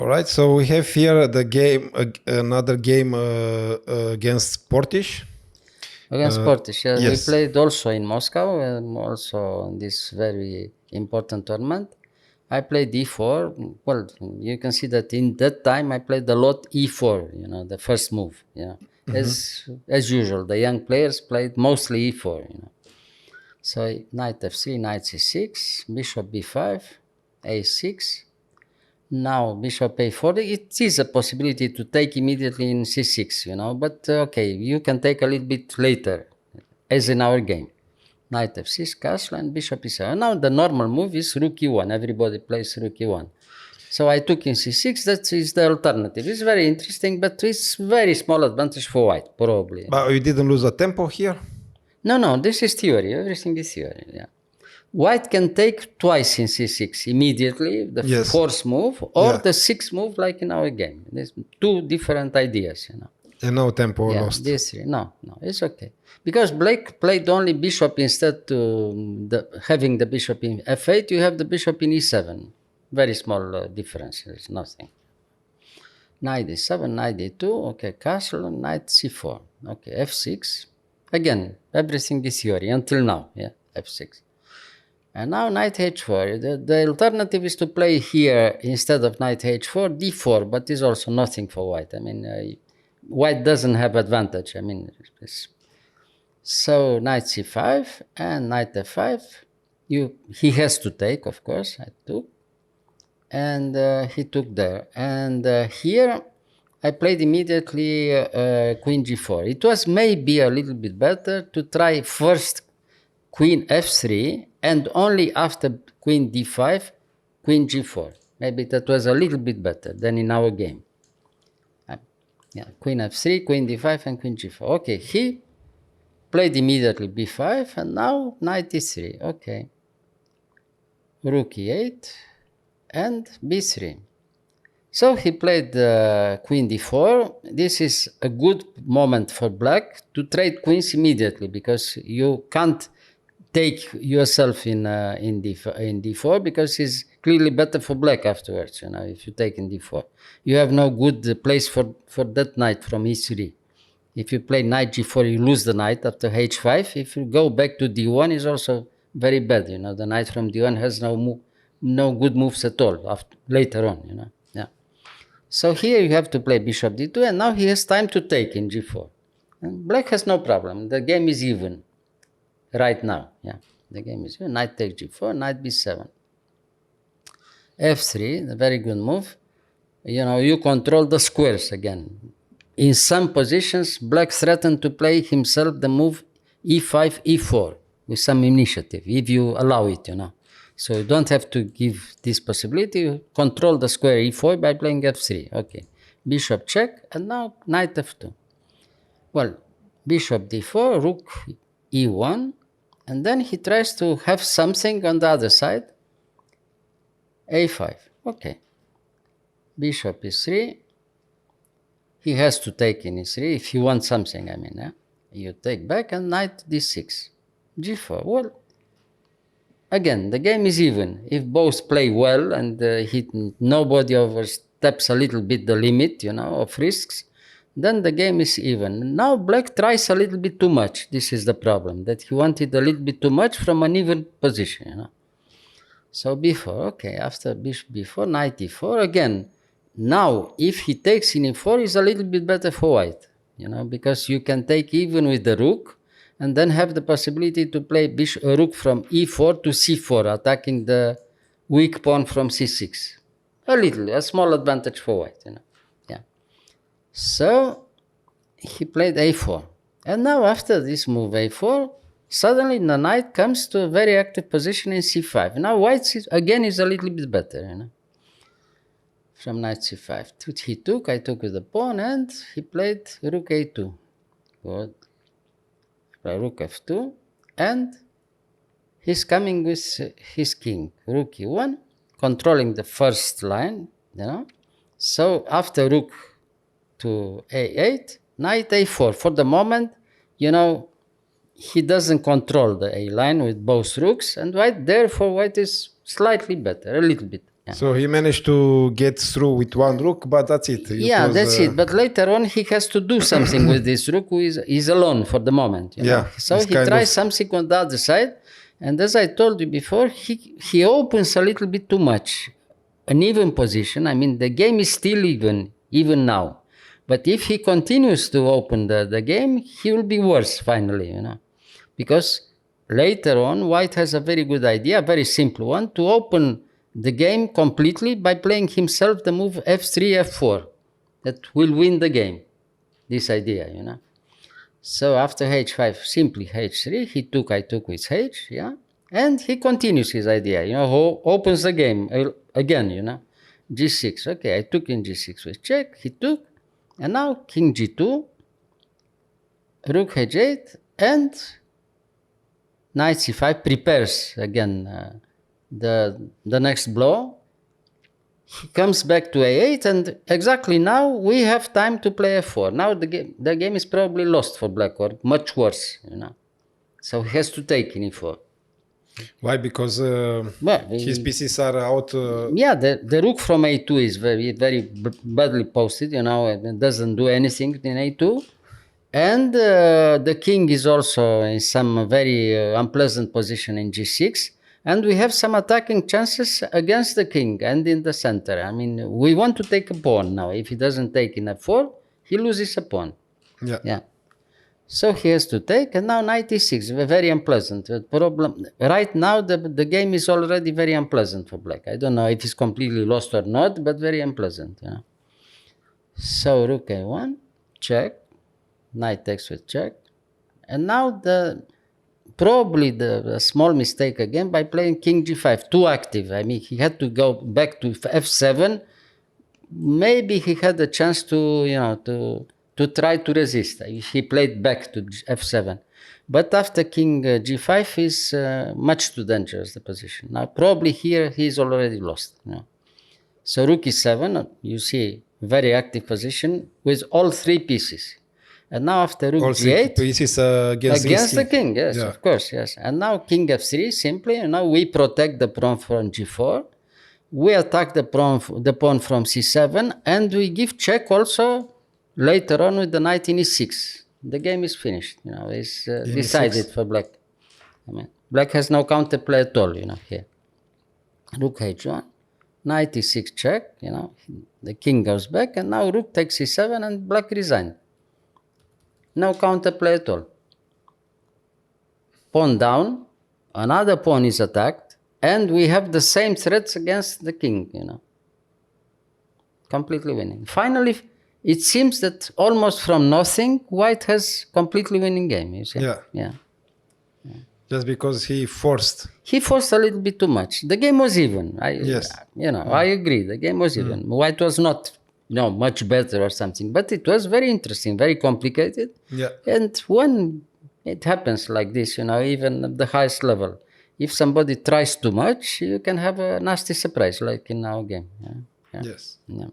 All right, so we have here the game, another game against Portisch. Against Portisch, yeah, we yes. played also in Moscow, also in this very important tournament. I played e4. Well, you can see that in that time I played a lot e4. The first move. As usual, the young players played mostly e4. So knight f3, knight c6, bishop b5, a6. Now bishop a4. It is a possibility to take immediately in c6. But okay, you can take a little bit later, as in our game. Knight f6, castle, and bishop e7. Now the normal move is rook e1. Everybody plays rook e1. So I took in c6. That is the alternative. It's very interesting, but it's very small advantage for white, probably. But you didn't lose a tempo here? No, this is theory. Everything is theory, yeah. White can take twice in c6 immediately, the fourth move, or the sixth move, like in our game. There's two different ideas, And no tempo lost. These three. No, it's okay. Because Black played only bishop instead to having the bishop in f8, you have the bishop in e7. Very small difference, there's nothing. Knight e7, knight e2, okay, castle, knight c4, okay, f6. Again, everything is theory until now, f6. And now knight h4. The alternative is to play here instead of knight h4, d4, but is also nothing for white. I mean, white doesn't have advantage. I mean, so knight c5 and knight f5. He has to take, of course. I took, and he took there. And here I played immediately queen g4. It was maybe a little bit better to try first queen f3 and only after queen d5, queen g4. Maybe that was a little bit better than in our game. Queen f3, queen d5, and queen g4. Okay, he played immediately b5, and now knight e3. Okay. Rook e8 and b3. So he played queen d4. This is a good moment for black to trade queens immediately, because you can't take yourself in d4, because it's clearly better for black afterwards. If you take in d4, you have no good place for that knight from e3. If you play knight g4, you lose the knight after h5. If you go back to d1, is also very bad. The knight from d1 has no good moves at all later on. So here you have to play bishop d2, and now he has time to take in g4. And black has no problem. The game is even. Right now, the game is even. Knight takes g4, knight b7. f3, a very good move. You control the squares again. In some positions, black threatened to play himself the move e5, e4 with some initiative, if you allow it, So you don't have to give this possibility. You control the square e4 by playing f3. Okay, bishop check, and now knight f2. Well, bishop d4, rook e1, and then he tries to have something on the other side. a5. Okay. Bishop e3. He has to take in e3 if you want something, I mean. You take back, and knight d6. g4. Well, again, the game is even. If both play well and nobody oversteps a little bit the limit, of risks, then the game is even. Now black tries a little bit too much. This is the problem, that he wanted a little bit too much from an even position. So b4, okay, after bishop b4, knight e4, again. Now, if he takes in e4, is a little bit better for white, because you can take even with the rook, and then have the possibility to play rook from e4 to c4, attacking the weak pawn from c6. A small advantage for white, So he played a4. And now after this move a4, suddenly the knight comes to a very active position in c5. Now white again is a little bit better, From knight c5. He took, I took with the pawn, and he played rook a2. Good. Rook f2, and he's coming with his king, rook e1, controlling the first line, So after rook to a8, knight a4. For the moment, he doesn't control the a line with both rooks, and white is slightly better, a little bit. So he managed to get through with one rook, but that's it. That's it. But later on, he has to do something with this rook who is alone for the moment. You know? So he tries something on the other side. And as I told you before, he opens a little bit too much. An even position. I mean, the game is still even now. But if he continues to open the game, he will be worse finally, you know. Because later on, White has a very good idea, a very simple one, to open the game completely by playing himself the move f3, f4. That will win the game, this idea, you know. So after h5, simply h3, he took, I took with h, yeah. And he continues his idea, you know, opens the game again, you know. g6, okay, I took in g6 with check, he took, and now king g2, rook h8, and knight c5 prepares again the next blow. He comes back to a8, and exactly now we have time to play f4. Now the game is probably lost for black, or much worse, you know. So he has to take in e4. Why? Because his pieces are out. The rook from a2 is very, very badly posted, you know, and doesn't do anything in a2. And the king is also in some very unpleasant position in g6. And we have some attacking chances against the king and in the center. I mean, we want to take a pawn now. If he doesn't take in f4, he loses a pawn. Yeah. So he has to take, and now knight e6, very unpleasant. The problem right now, the game is already very unpleasant for black. I don't know if it's completely lost or not, but very unpleasant. Yeah. So rook a1, check, knight takes with check, and now probably the small mistake again by playing king g5, too active. I mean, he had to go back to f7. Maybe he had a chance to, you know, to try to resist. He played back to f7. But after king g5 is much too dangerous, the position. Now, probably here he's already lost. You know. So rook e7, you see, very active position with all three pieces. And now after rook all g8, pieces against the king, yes, of course, yes. And now king f3, simply, and now we protect the pawn from g4. We attack the pawn from c7, and we give check also later on with the knight in e6. The game is finished, you know, it's decided for black. I mean, black has no counterplay at all, you know, here. Rook h1, knight e6 check, you know, the king goes back, and now rook takes e7, and black resigned. No counterplay at all. Pawn down, another pawn is attacked, and we have the same threats against the king, you know. Completely winning. Finally, it seems that almost from nothing, White has completely winning game, you see? Yeah. Just because he forced. He forced a little bit too much. The game was even. I agree. The game was even. White was not, much better or something, but it was very interesting, very complicated. Yeah. And when it happens like this, even at the highest level, if somebody tries too much, you can have a nasty surprise, like in our game. Yes. Yeah.